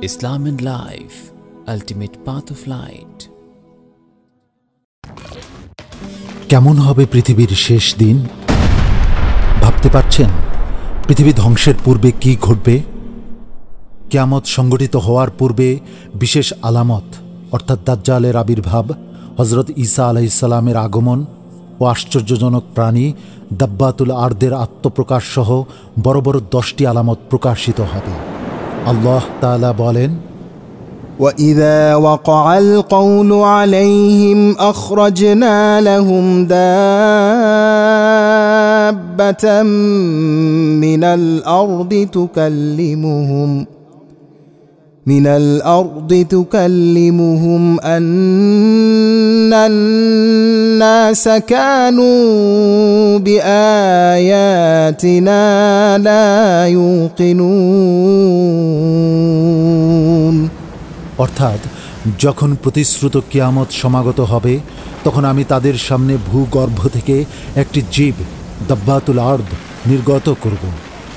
Islam and Life, Ultimate Path of Light. কেমন হবে পৃথিবীর শেষ দিন? ভাবতে পারছেন পৃথিবী ধ্বংসের পূর্বে কি ঘটবে? কিয়ামত সংগঠিত হওয়ার পূর্বে বিশেষ আলামত অর্থাৎ দাজ্জালের আবির্ভাব, হযরত ঈসা আলাইহিস সালামের আগমন ও আশ্চর্যজনক প্রাণী দাব্বাতুল আরদের আত্মপ্রকাশ সহ বড় বড় 10টি আলামত প্রকাশিত হবে। আল্লাহ তাআলা বলেন, وَإِذَا وَقَعَ الْقَوْلُ عَلَيْهِمْ أَخْرَجْنَا لَهُمْ دَابَّةً مِّنَ الْأَرْضِ تُكَلِّمُهُمْ أَنَّ النَّاسَ كَانُوا بِآيَاتِنَا لَا يُوقِنُونَ। অর্থাৎ যখন প্রতিশ্রুত কিয়ামত সমাগত হবে তখন আমি তাদের সামনে ভূগর্ভ থেকে একটি জীব দাব্বাতুল আরদ নির্গত করব।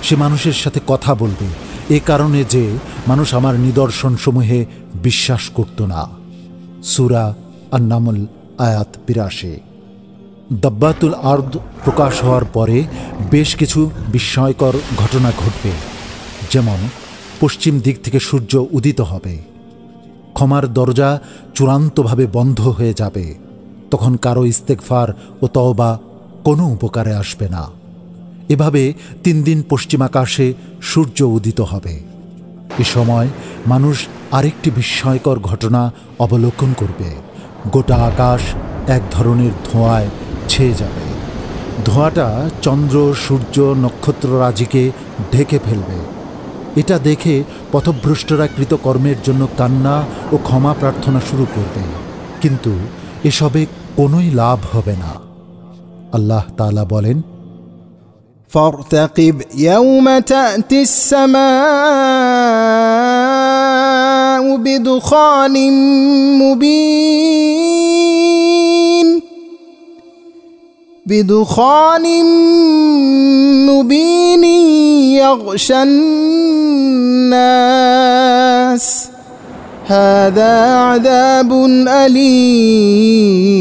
সে মানুষের সাথে কথা বলবে, এ কারণে যে মানুষ আমার নিদর্শনসমূহে বিশ্বাস করত না। সূরা আন-নামল আয়াত ৮২। দাব্বাতুল আরদ প্রকাশ হওয়ার পরে বেশ কিছু বিস্ময়কর ঘটনা ঘটবে। যেমন পশ্চিম দিক থেকে সূর্য উদিত হবে, ক্ষমার দরজা চূড়ান্তভাবে বন্ধ হয়ে যাবে, তখন কারো ইস্তেগফার ও তওবা কোনো উপকারে আসবে না। এভাবে 3 দিন পশ্চিম আকাশে সূর্য উদিত হবে। এ সময় মানুষ আরেকটি বিস্ময়কর ঘটনা অবলোকন করবে। গোটা আকাশ এক ধরনের ধোঁয়ায় ছেয়ে যাবে। ধোঁয়াটা চন্দ্র, সূর্য, নক্ষত্ররাজিকে ঢেকে ফেলবে। এটা দেখে পথভ্রষ্টরা কৃতকর্মের জন্য কান্না ও ক্ষমা প্রার্থনা শুরু করবে, কিন্তু এসবে কোনোই লাভ হবে না। আল্লাহ তাআলা বলেন, فارتقب يوم تأتي السماء بدخان مبين يغشى الناس هذا عذاب أليم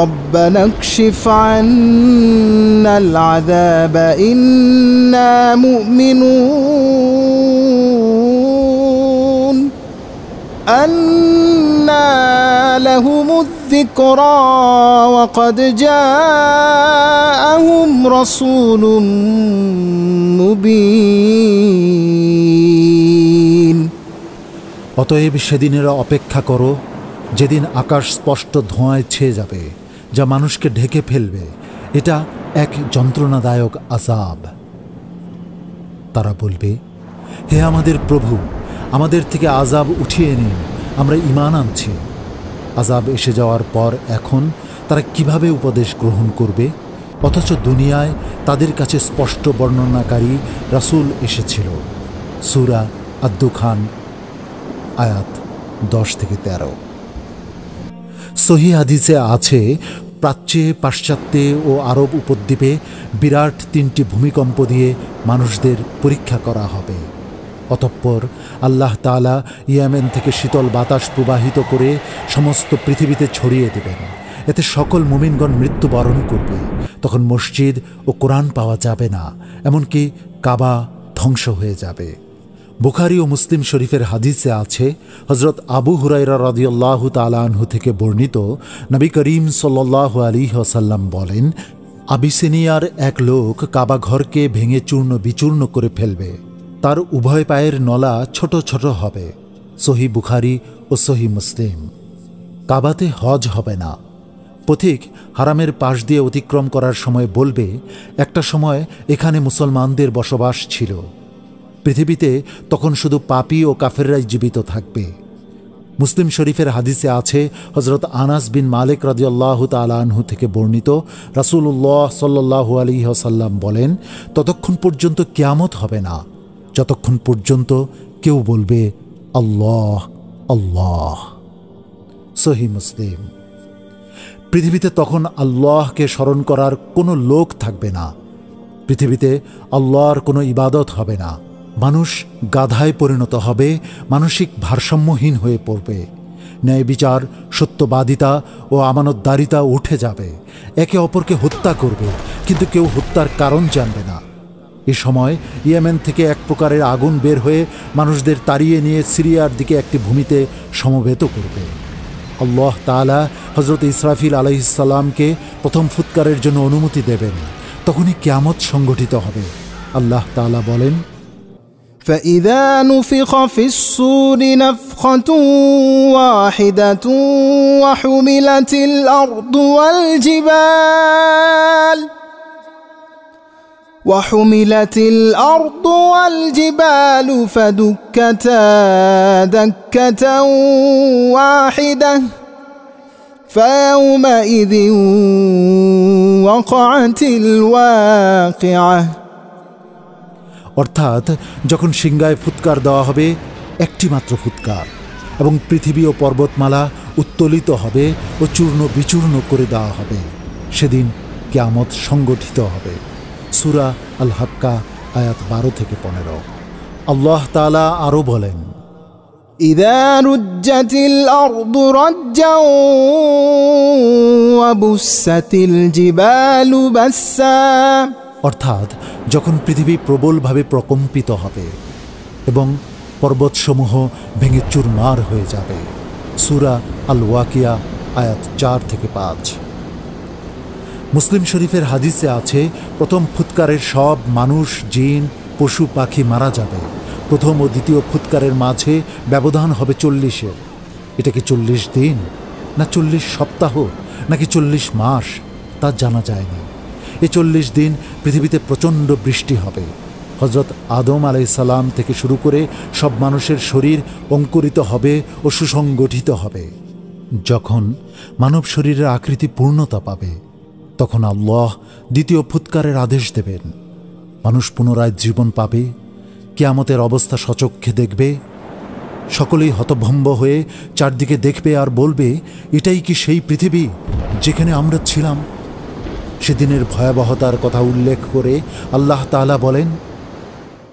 ربنا اكشف عنا العذاب إنا مؤمنون أنى لهم الذكرى وقد جاءهم رسول مبين। অতএব সেদিনের অপেক্ষা করো যেদিন আকাশ স্পষ্ট ধোঁয়ায় ছেয়ে যাবে, যা মানুষকে ঢেকে ফেলবে। এটা এক যন্ত্রণাদায়ক আযাব। তারা বলবে, হে আমাদের প্রভু, আমাদের থেকে আযাব উঠিয়ে নিন, আমরা ঈমান আনছি। আযাব এসে যাওয়ার পর এখন তারা কিভাবে উপদেশ গ্রহণ করবে? অথচ দুনিয়ায় তাদের কাছে স্পষ্ট বর্ণনাকারী রাসূল এসেছিল। সূরা আদ-দুখান আয়াত 10-13। সহিহ হাদিসে আছে, প্রাচ্যে, পাশ্চাত্যে ও আরব উপদ্বীপে বিরাট 3টি ভূমিকম্প দিয়ে মানুষদের পরীক্ষা করা হবে। অতঃপর আল্লাহ তাআলা ইয়েমেন থেকে শীতল বাতাস প্রবাহিত করে সমস্ত পৃথিবীতে ছড়িয়ে দেবেন। এতে সকল মুমিনগণ মৃত্যুবরণ করবে। তখন মসজিদ ও কোরআন পাওয়া যাবে না, এমনকি কাবা ধ্বংস হয়ে যাবে। বুখারী ও মুসলিম শরীফের হাদিসে আছে, হযরত আবু হুরায়রা রাদিয়াল্লাহু তাআলা আনহু থেকে বর্ণিত, নবী করিম সাল্লাল্লাহু আলাইহি ওয়াসাল্লাম বলেন, আবিসিনিয়ার এক লোক কাবা ঘরকে ভেঙে চূর্ণ বিচূর্ণ করে ফেলবে। তার উভয় পায়ের নলা ছোট ছোট হবে। সহিহ বুখারী ও সহিহ মুসলিম। কাবাতে হজ হবে না। পথিক হারামের পাশ দিয়ে অতিক্রম করার সময় বলবে, একটা সময় এখানে মুসলমানদের বসবাস ছিল। পৃথিবীতে তখন শুধু পাপী ও কাফেররাই জীবিত থাকবে। মুসলিম শরীফের হাদিসে আছে, হযরত আনাস বিন মালিক রাদিয়াল্লাহু তাআলা আনহু থেকে বর্ণিত, রাসূলুল্লাহ সাল্লাল্লাহু আলাইহি ওয়াসাল্লাম বলেন, ততক্ষণ পর্যন্ত কিয়ামত হবে না যতক্ষণ পর্যন্ত কেউ বলবে আল্লাহ আল্লাহ। সহিহ মুসলিম। পৃথিবীতে তখন আল্লাহকে স্মরণ করার কোনো লোক থাকবে না। পৃথিবীতে আল্লাহর কোনো ইবাদত হবে না। মানুষ গাধায় পরিণত হবে, মানসিক ভারসাম্যহীন হয়ে পড়বে। ন্যায় বিচার, সত্যবাদিতা ও আমানতদারিতা উঠে যাবে। একে অপরকে হত্যা করবে, কিন্তু কেউ হত্যার কারণ জানবে না। এ সময় ইয়েমেন থেকে এক প্রকারের আগুন বের হয়ে মানুষদের তাড়িয়ে নিয়ে সিরিয়ার দিকে একটি ভূমিতে সমবেত করবে। আল্লাহ তাআলা হযরত ইসরাফিল আলাইহিসসালামকে প্রথম ফুৎকারের জন্য অনুমতি দেবেন। তখনই কিয়ামত সংঘটিত হবে। আল্লাহ তাআলা বলেন, فإذا نفخ في الصور نفخة واحدة وحملت الأرض والجبال فدكتا دكة واحدة فيومئذ وقعت الواقعة। অর্থাৎ যখন সিংহায় ফুৎকার দেওয়া হবে, একটি মাত্র ফুৎকার, এবং পৃথিবী ও পর্বতমালা উত্তোলিত হবে ও চূর্ণ বিচূর্ণ করে দেওয়া হবে। সেদিন কিয়ামত সংগঠিত হবে। সূরা আল হাক্কা আয়াত 12-15। আল্লাহ তাআলা আরও বলেন, إذا رجت الأرض رجا وبست الجبال بسا। অর্থাৎ যখন পৃথিবী প্রবলভাবে প্রকম্পিত হবে এবং পর্বতসমূহ ভেঙে চুরমার হয়ে যাবে। সূরা আল ওয়াকিয়া আয়াত 4-5। মুসলিম শরীফের হাদিসে আছে, প্রথম ফুৎকারের সব মানুষ, জিন, পশু পাখি মারা যাবে। প্রথম ও দ্বিতীয় ফুৎকারের মাঝে ব্যবধান হবে 40-এর। এটা কি 40 দিন, না 40 সপ্তাহ, নাকি 40 মাস, তা জানা যায়নি। এই 40 দিন পৃথিবীতে প্রচণ্ড বৃষ্টি হবে। হযরত আদম আলাইহিসসালাম থেকে শুরু করে সব মানুষের শরীর অঙ্কুরিত হবে ও সুসংগঠিত হবে। যখন মানব শরীরের আকৃতি পূর্ণতা পাবে, তখন আল্লাহ দ্বিতীয় ফুৎকারের আদেশ দেবেন। মানুষ পুনরায় জীবন পাবে, কিয়ামতের অবস্থা সচক্ষে দেখবে। সকলেই হতভম্ব হয়ে চারদিকে দেখবে আর বলবে, এটাই কি সেই পৃথিবী যেখানে আমরা ছিলাম? সেদিনের ভয়াবহতার কথা উল্লেখ করে আল্লাহ তাআলা বলেন,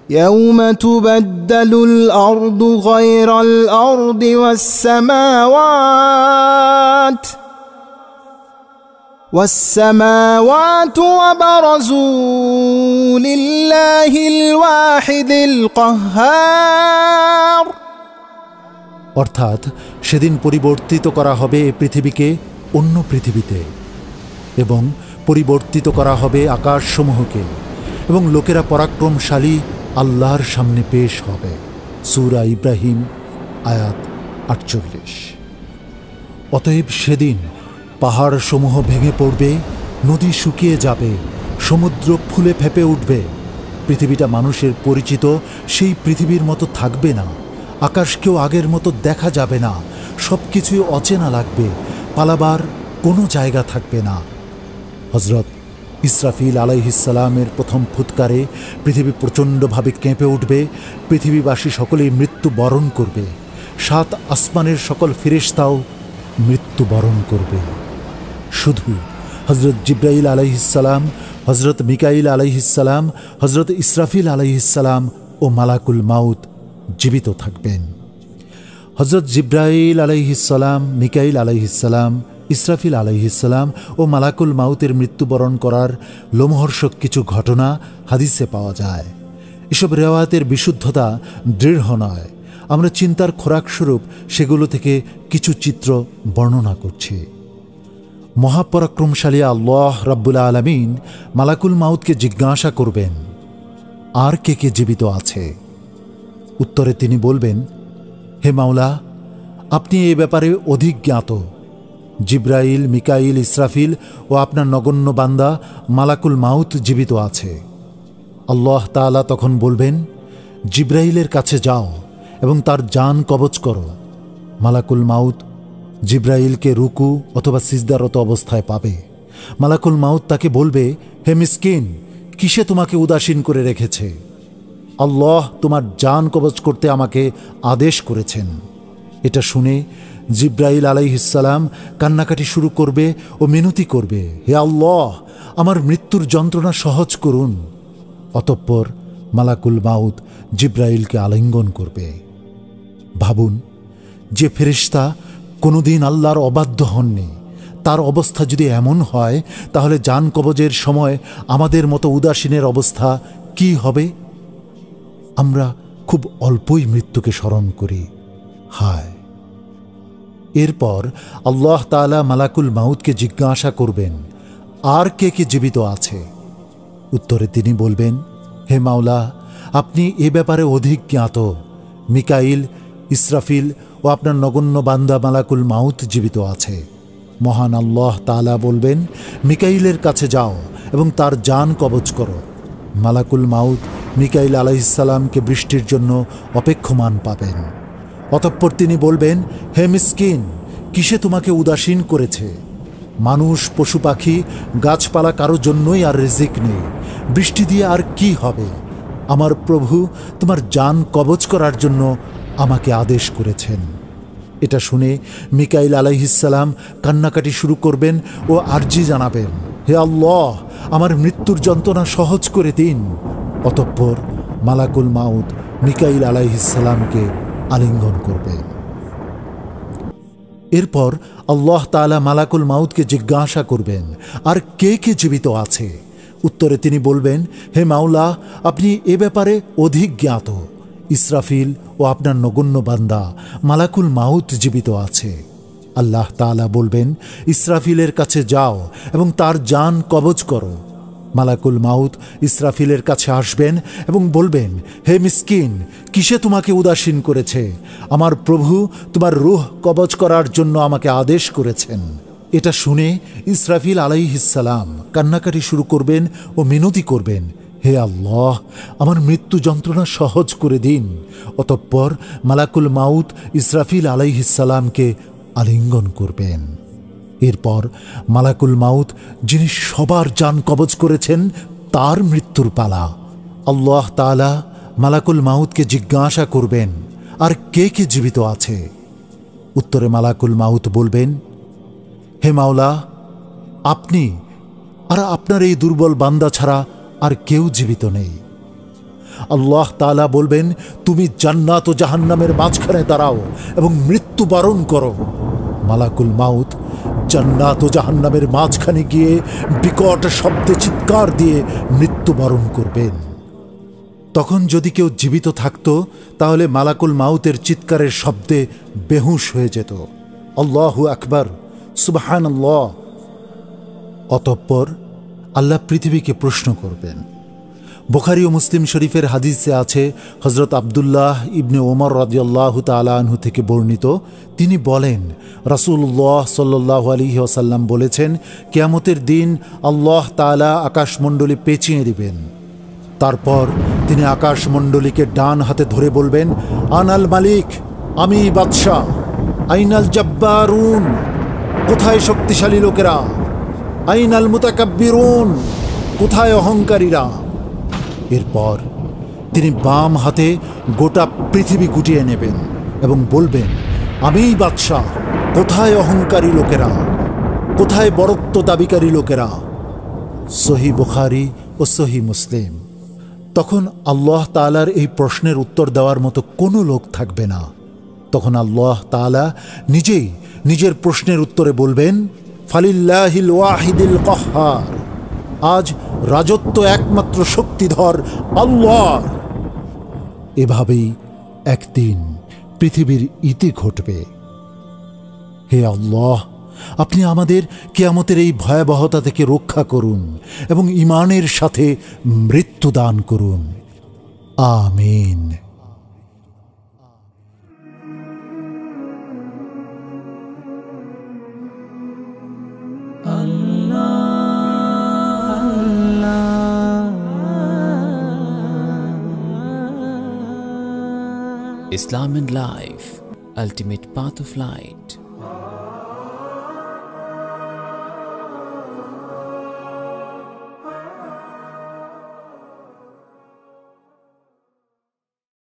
يوم تبدل الأرض غير الأرض والسماوات وبرزوا لله الواحد القهار। অর্থাৎ সেদিন পরিবর্তিত করা হবে এ পৃথিবীকে অন্য পৃথিবীতে, এবং পরিবর্তিত করা হবে আকাশসমূহকে, এবং লোকেরা পরাক্রমশালী আল্লাহর সামনে পেশ হবে। সূরা ইব্রাহিম আয়াত 48। অতএব সেদিন পাহাড়সমূহ ভেঙে পড়বে, নদী শুকিয়ে যাবে, সমুদ্র ফুলে ফেঁপে উঠবে। পৃথিবীটা মানুষের পরিচিত সেই পৃথিবীর মতো থাকবে না। আকাশকেও আগের মতো দেখা যাবে না। সব কিছুই অচেনা লাগবে। পালাবার কোনো জায়গা থাকবে না। হযরত ইসরাফিল আলাইহিসসালামের প্রথম ফুৎকারে পৃথিবী প্রচণ্ডভাবে কেঁপে উঠবে। পৃথিবীবাসী সকলেই মৃত্যু বরণ করবে। 7 আসমানের সকল ফেরেশতাও মৃত্যু বরণ করবে। শুধু হযরত জিবরাইল আলাইহিসসালাম, হযরত মিকাইল আলাইহিসসালাম, হযরত ইসরাফিল আলাইহিসসালাম ও মালাকুল মাউত জীবিত থাকবেন। হযরত জিবরাইল আলাইহিসসালাম, মিকাইল আলাইহিসসালাম, ইসরাফিল আলাইহিসসালাম ও মালাকুল মাউতের মৃত্যুবরণ করার লোমহর্ষক কিছু ঘটনা হাদিসে পাওয়া যায়। এসব রেওয়ায়াতের বিশুদ্ধতা দৃঢ় নয়। আমরা চিন্তার খোরাকস্বরূপ সেগুলো থেকে কিছু চিত্র বর্ণনা করছি। মহাপরাক্রমশালী আল্লাহ রাব্বুল আলামিন মালাকুল মাউতকে জিজ্ঞাসা করবেন, আর কে কে জীবিত আছে? উত্তরে তিনি বলবেন, হে মাওলা, আপনি এই ব্যাপারে অধিক জ্ঞাত। জিবরাইল, মিকাইল, ইসরাফিল ও আপনার নগণ্য বান্দা মালাকুল মাউত জীবিত আছে। আল্লাহ তাআলা তখন বলবেন, জিবরাইলের কাছে যাও এবং তার জান কবজ করো। মালাকুল মাউত জিবরাইলকে রুকু অথবা সিজদারত অবস্থায় পাবে। মালাকুল মাউত তাকে বলবে, হে মিসকিন, কিসে তোমাকে উদাসীন করে রেখেছে? আল্লাহ তোমার জান কবজ করতে আমাকে আদেশ করেছেন। এটা শুনে জিবরাইল আলাইহিসসালাম কান্নাকাটি শুরু করবে ও মিনতি করবে, হে আল্লাহ, আমার মৃত্যুর যন্ত্রণা সহজ করুন। অতঃপর মালাকুল মাউত জিব্রাইলকে আলিঙ্গন করবে। ভাবুন, যে ফেরেশতা কোনোদিন আল্লাহর অবাধ্য হননি, তার অবস্থা যদি এমন হয়, তাহলে জান কবজের সময় আমাদের মতো উদাসীনের অবস্থা কি হবে? আমরা খুব অল্পই মৃত্যুকে স্মরণ করি। হায়! এরপর আল্লাহ তাআলা মালাকুল মাউতকে জিজ্ঞাসা করবেন, আর কে কে জীবিত আছে? উত্তরে তিনি বলবেন, হে মাওলা, আপনি এ ব্যাপারে অধিক জ্ঞাত। মিকাইল, ইসরাফিল ও আপনার নগণ্য বান্দা মালাকুল মাউত জীবিত আছে। মহান আল্লাহ তাআলা বলবেন, মিকাইলের কাছে যাও এবং তার জান কবজ করো। মালাকুল মাউত মিকাইল আলাইহিসসালামকে বৃষ্টির জন্য অপেক্ষমান পাবেন। অতঃপর তিনি বলবেন, হে মিসকিন, কিসে তোমাকে উদাসীন করেছে? মানুষ, পশু পাখি, গাছপালা কারো জন্যই আর রিজিক নেই। বৃষ্টি দিয়ে আর কি হবে? আমার প্রভু তোমার জান কবজ করার জন্য আমাকে আদেশ করেছেন। এটা শুনে মিকাইল আলাইহিসসালাম কান্নাকাটি শুরু করবেন ও আরজি জানাবেন, হে আল্লাহ, আমার মৃত্যুর যন্ত্রণা সহজ করে দিন। অতঃপর মালাকুল মাউত মিকাইল আলাইহিসসালামকে আলিঙ্গন করবেন। এরপর আল্লাহ তাআলা মালাকুল মাউতকে জিজ্ঞাসা করবেন, আর কে কে জীবিত আছে? উত্তরে তিনি বলবেন, হে মাওলা, আপনি এ ব্যাপারে অধিক জ্ঞাত। ইসরাফিল ও আপনার নগণ্য বান্দা মালাকুল মাউত জীবিত আছে। আল্লাহ তাআলা বলবেন, ইসরাফিলের কাছে যাও এবং তার জান কবজ করো। মালাকুল মাউত ইসরাফিলের কাছে আসবেন এবং বলবেন, হে মিসকিন, কিসে তোমাকে উদাসীন করেছে? আমার প্রভু তোমার রূহ কবজ করার জন্য আমাকে আদেশ করেছেন। এটা শুনে ইসরাফিল আলাইহিসসালাম কান্নাকাটি শুরু করবেন ও মিনতি করবেন, হে আল্লাহ, আমার মৃত্যু যন্ত্রণা সহজ করে দিন। অতঃপর মালাকুল মাউত ইসরাফিল আলাইহিসসালামকে আলিঙ্গন করবেন। এরপর মালাকুল মাউত, যিনি সবার জান কবজ করেছেন, তার মৃত্যুর পালা। আল্লাহ তাআলা মালাকুল মাউতকে জিজ্ঞাসা করবেন, আর কে কে জীবিত আছে? উত্তরে মালাকুল মাউত বলবেন, হে মাওলা, আপনি আর আপনার এই দুর্বল বান্দা ছাড়া আর কেউ জীবিত নেই। আল্লাহ তাআলা বলবেন, তুমি জান্নাত ও জাহান্নামের মাঝখানে দাঁড়াও এবং মৃত্যুবরণ করো। মালাকুল মাউত জান্নাত ও জাহান্নামের মাঝখানে গিয়ে বিকট শব্দে চিৎকার দিয়ে মৃত্যুবরণ করবেন। তখন যদি কেউ জীবিত থাকত, তাহলে মালাকুল মাউতের চিৎকারের শব্দে বেহুশ হয়ে যেত। আল্লাহু আকবার, সুবহানাল্লাহ। অতঃপর আল্লাহ পৃথিবীকে প্রশ্ন করবেন। বুখারী ও মুসলিম শরীফের হাদিসে আছে, হযরত আব্দুল্লাহ ইবনে ওমর রাদিয়াল্লাহু তাআলা আনহু থেকে বর্ণিত, তিনি বলেন, রাসূলুল্লাহ সাল্লাল্লাহু আলাইহি ওয়াসাল্লাম বলেছেন, কিয়ামতের দিন আল্লাহ তাআলা আকাশমণ্ডলী পেঁচিয়ে দিবেন। তারপর তিনি আকাশমণ্ডলীকে ডান হাতে ধরে বলবেন, আনাল মালিক, আমি বাদশাহ। আইনাল জাব্বারুন, কোথায় শক্তিশালী লোকেরা? আইনাল মুতাকাব্বিরুন, কোথায় অহংকারীরা? এরপর তিনি বাম হাতে গোটা পৃথিবী গুটিয়ে নেবেন এবং বলবেন, আমিই বাদশাহ, কোথায় অহংকারী লোকেরা? কোথায় বরত্ব দাবিকারী লোকেরা? সহিহ বুখারী ও সহিহ মুসলিম। তখন আল্লাহ তাআলার এই প্রশ্নের উত্তর দেওয়ার মতো কোনো লোক থাকবে না। তখন আল্লাহ তাআলা নিজেই নিজের প্রশ্নের উত্তরে বলবেন, ফালিল্লাহিল ওয়াহিদিল কাহ্হার, আজ রাজত্ব একমাত্র শক্তিধর আল্লাহর। এভাবেই একদিন পৃথিবীর ইতি ঘটবে। হে আল্লাহ, আপনি আমাদের কিয়ামতের এই ভয়াবহতা থেকে রক্ষা করুন এবং ঈমানের সাথে মৃত্যু দান করুন। আমিন। Islam and Life, Ultimate Path of Light.